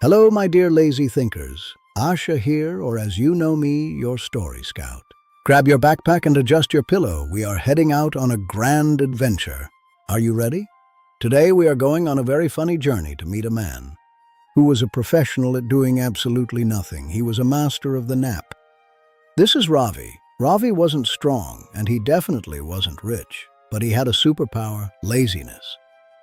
Hello, my dear lazy thinkers. Asha here, or as you know me, your story scout. Grab your backpack and adjust your pillow. We are heading out on a grand adventure. Are you ready? Today we are going on a very funny journey to meet a man who was a professional at doing absolutely nothing. He was a master of the nap. This is Ravi. Ravi wasn't strong, and he definitely wasn't rich, but he had a superpower: laziness.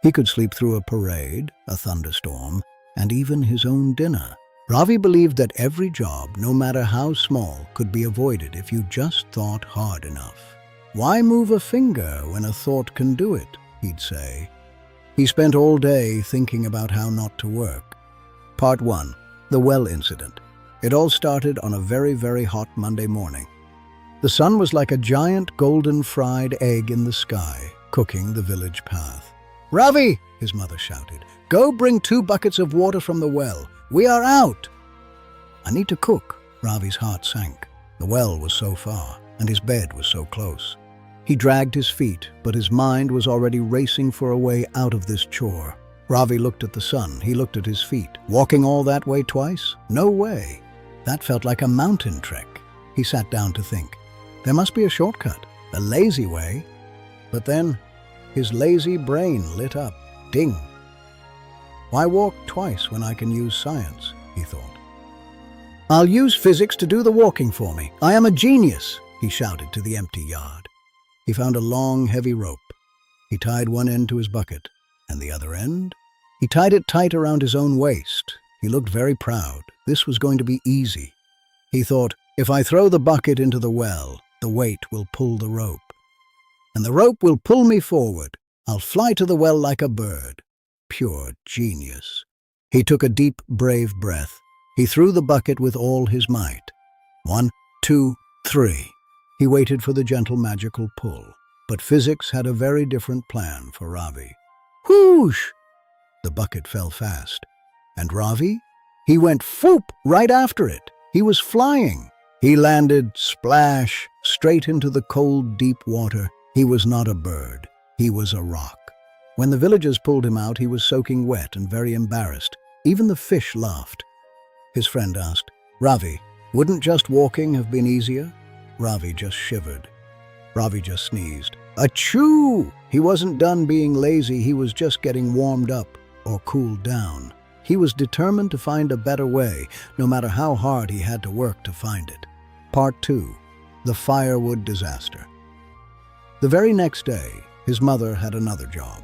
He could sleep through a parade, a thunderstorm, and even his own dinner. Ravi believed that every job, no matter how small, could be avoided if you just thought hard enough. Why move a finger when a thought can do it, he'd say. He spent all day thinking about how not to work. Part 1. The well incident. It all started on a very, very hot Monday morning. The sun was like a giant golden fried egg in the sky, cooking the village path. "Ravi!" his mother shouted. "Go bring 2 buckets of water from the well. We are out!" "I need to cook." Ravi's heart sank. The well was so far, and his bed was so close. He dragged his feet, but his mind was already racing for a way out of this chore. Ravi looked at the sun. He looked at his feet. Walking all that way twice? No way. That felt like a mountain trek. He sat down to think. There must be a shortcut, a lazy way. But then, his lazy brain lit up. Ding! Why walk twice when I can use science, he thought. "I'll use physics to do the walking for me. I am a genius," he shouted to the empty yard. He found a long, heavy rope. He tied one end to his bucket, and the other end? He tied it tight around his own waist. He looked very proud. This was going to be easy. He thought, if I throw the bucket into the well, the weight will pull the rope. And the rope will pull me forward. I'll fly to the well like a bird. Pure genius. He took a deep, brave breath. He threw the bucket with all his might. 1, 2, 3. He waited for the gentle, magical pull. But physics had a very different plan for Ravi. Whoosh! The bucket fell fast. And Ravi? He went whoop right after it. He was flying. He landed, splash, straight into the cold, deep water. He was not a bird. He was a rock. When the villagers pulled him out, he was soaking wet and very embarrassed. Even the fish laughed. His friend asked, "Ravi, wouldn't just walking have been easier?" Ravi just shivered. Ravi just sneezed. Achoo! He wasn't done being lazy. He was just getting warmed up or cooled down. He was determined to find a better way, no matter how hard he had to work to find it. Part 2. The firewood disaster. The very next day, his mother had another job.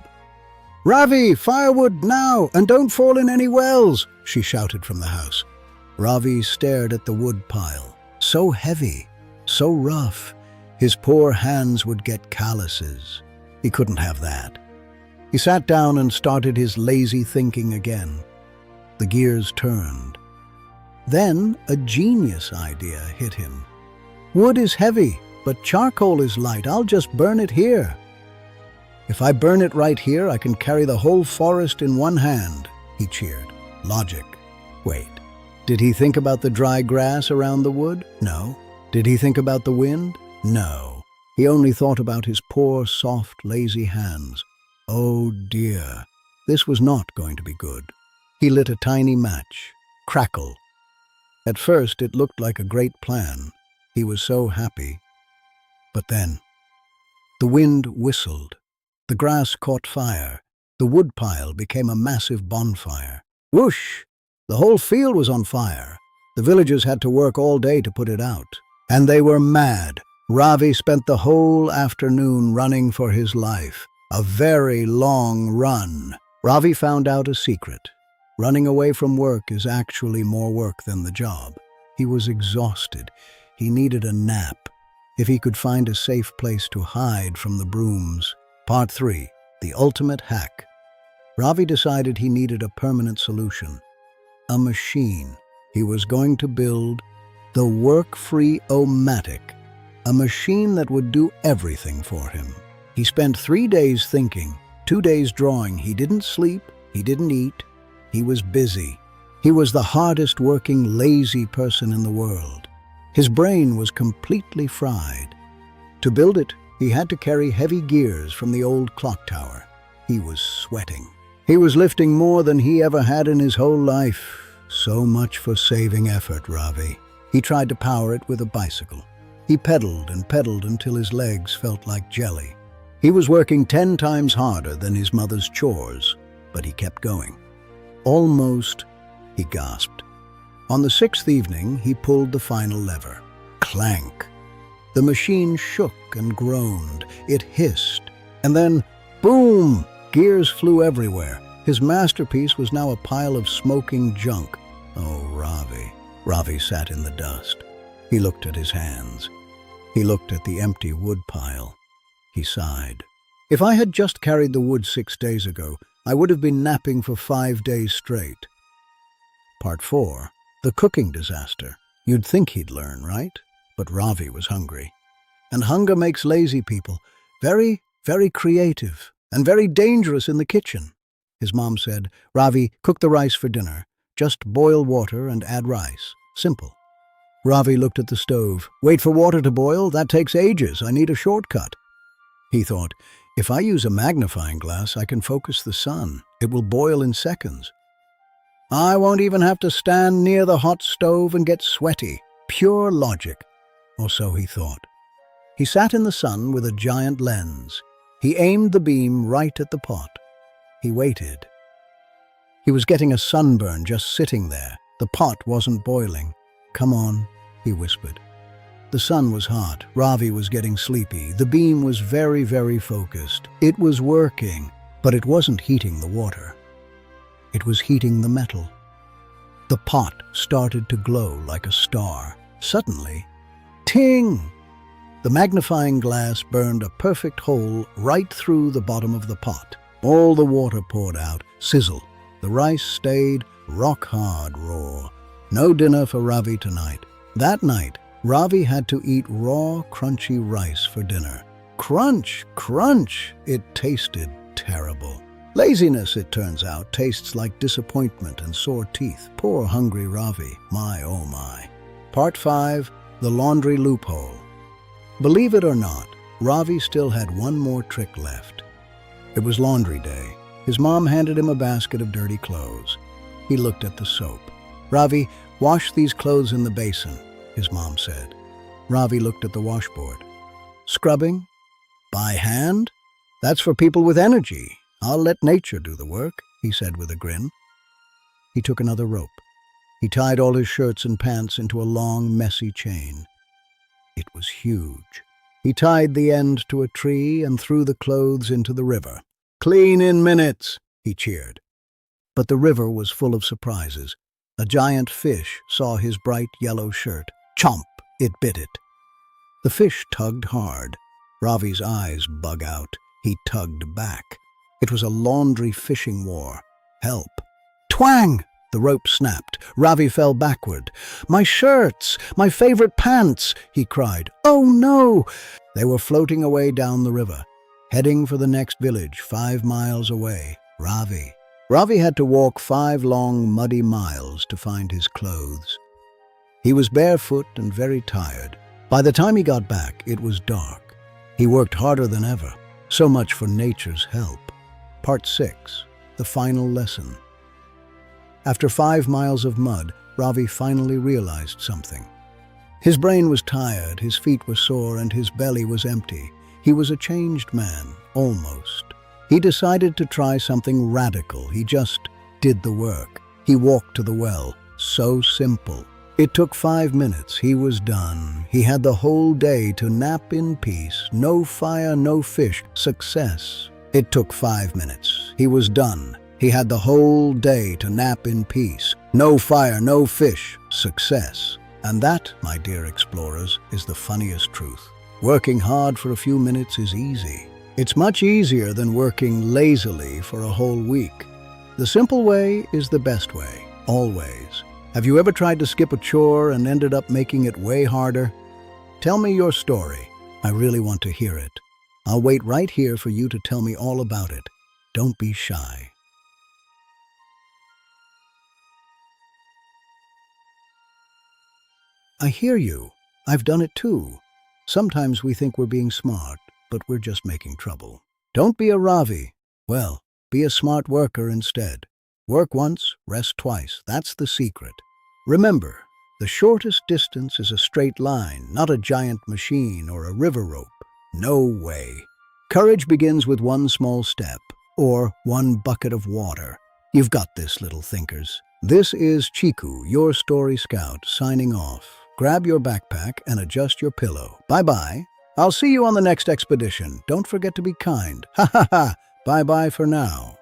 "Ravi, firewood now, and don't fall in any wells," she shouted from the house. Ravi stared at the wood pile. So heavy, so rough, his poor hands would get calluses. He couldn't have that. He sat down and started his lazy thinking again. The gears turned. Then a genius idea hit him. "Wood is heavy, but charcoal is light. I'll just burn it here. If I burn it right here, I can carry the whole forest in one hand," he cheered. Logic. Wait. Did he think about the dry grass around the wood? No. Did he think about the wind? No. He only thought about his poor, soft, lazy hands. Oh dear. This was not going to be good. He lit a tiny match. Crackle. At first, it looked like a great plan. He was so happy. But then, the wind whistled. The grass caught fire. The woodpile became a massive bonfire. Whoosh! The whole field was on fire. The villagers had to work all day to put it out. And they were mad. Ravi spent the whole afternoon running for his life. A very long run. Ravi found out a secret. Running away from work is actually more work than the job. He was exhausted. He needed a nap. If he could find a safe place to hide from the brooms. Part 3. The ultimate hack. Ravi decided he needed a permanent solution. A machine. He was going to build the work-free O-matic, a machine that would do everything for him. He spent 3 days thinking, 2 days drawing. He didn't sleep. He didn't eat. He was busy. He was the hardest working, lazy person in the world. His brain was completely fried. To build it, he had to carry heavy gears from the old clock tower. He was sweating. He was lifting more than he ever had in his whole life. So much for saving effort, Ravi. He tried to power it with a bicycle. He pedaled and pedaled until his legs felt like jelly. He was working 10 times harder than his mother's chores, but he kept going. Almost, he gasped. On the 6th evening, he pulled the final lever. Clank! The machine shook and groaned. It hissed. And then, boom! Gears flew everywhere. His masterpiece was now a pile of smoking junk. Oh, Ravi. Ravi sat in the dust. He looked at his hands. He looked at the empty wood pile. He sighed. If I had just carried the wood 6 days ago, I would have been napping for 5 days straight. Part 4. The cooking disaster. You'd think he'd learn, right? But Ravi was hungry. And hunger makes lazy people very, very creative and very dangerous in the kitchen. His mom said, "Ravi, cook the rice for dinner. Just boil water and add rice. Simple." Ravi looked at the stove. "Wait for water to boil? That takes ages. I need a shortcut." He thought, if I use a magnifying glass, I can focus the sun. It will boil in seconds. I won't even have to stand near the hot stove and get sweaty. Pure logic. Or so he thought. He sat in the sun with a giant lens. He aimed the beam right at the pot. He waited. He was getting a sunburn just sitting there. The pot wasn't boiling. "Come on," he whispered. The sun was hot. Ravi was getting sleepy. The beam was very, very focused. It was working, but it wasn't heating the water. It was heating the metal. The pot started to glow like a star. Suddenly, ting! The magnifying glass burned a perfect hole right through the bottom of the pot. All the water poured out. Sizzle. The rice stayed rock hard raw. No dinner for Ravi tonight. That night, Ravi had to eat raw, crunchy rice for dinner. Crunch, crunch! It tasted terrible. Laziness, it turns out, tastes like disappointment and sore teeth. Poor hungry Ravi. My, oh my. Part 5. The laundry loophole. Believe it or not, Ravi still had one more trick left. It was laundry day. His mom handed him a basket of dirty clothes. He looked at the soap. "Ravi, wash these clothes in the basin," his mom said. Ravi looked at the washboard. "Scrubbing? By hand? That's for people with energy. I'll let nature do the work," he said with a grin. He took another rope. He tied all his shirts and pants into a long, messy chain. It was huge. He tied the end to a tree and threw the clothes into the river. "Clean in minutes," he cheered. But the river was full of surprises. A giant fish saw his bright yellow shirt. Chomp! It bit it. The fish tugged hard. Ravi's eyes bug out. He tugged back. It was a laundry fishing war. Help! Twang! The rope snapped. Ravi fell backward. "My shirts! My favorite pants!" he cried. "Oh no!" They were floating away down the river, heading for the next village 5 miles away. Ravi had to walk 5 long, muddy miles to find his clothes. He was barefoot and very tired. By the time he got back, it was dark. He worked harder than ever. So much for nature's help. Part 6. The final lesson. After 5 miles of mud, Ravi finally realized something. His brain was tired, his feet were sore, and his belly was empty. He was a changed man, almost. He decided to try something radical. He just did the work. He walked to the well. So simple. It took 5 minutes. He was done. He had the whole day to nap in peace. No fire, no fish. Success. It took 5 minutes. He was done. He had the whole day to nap in peace. No fire, no fish. Success. And that, my dear explorers, is the funniest truth. Working hard for a few minutes is easy. It's much easier than working lazily for a whole week. The simple way is the best way, always. Have you ever tried to skip a chore and ended up making it way harder? Tell me your story. I really want to hear it. I'll wait right here for you to tell me all about it. Don't be shy. I hear you. I've done it too. Sometimes we think we're being smart, but we're just making trouble. Don't be a Ravi. Well, be a smart worker instead. Work once, rest twice. That's the secret. Remember, the shortest distance is a straight line, not a giant machine or a river rope. No way. Courage begins with one small step, or one bucket of water. You've got this, little thinkers. This is Chiku, your story scout, signing off. Grab your backpack and adjust your pillow. Bye-bye. I'll see you on the next expedition. Don't forget to be kind. Ha ha ha. Bye-bye for now.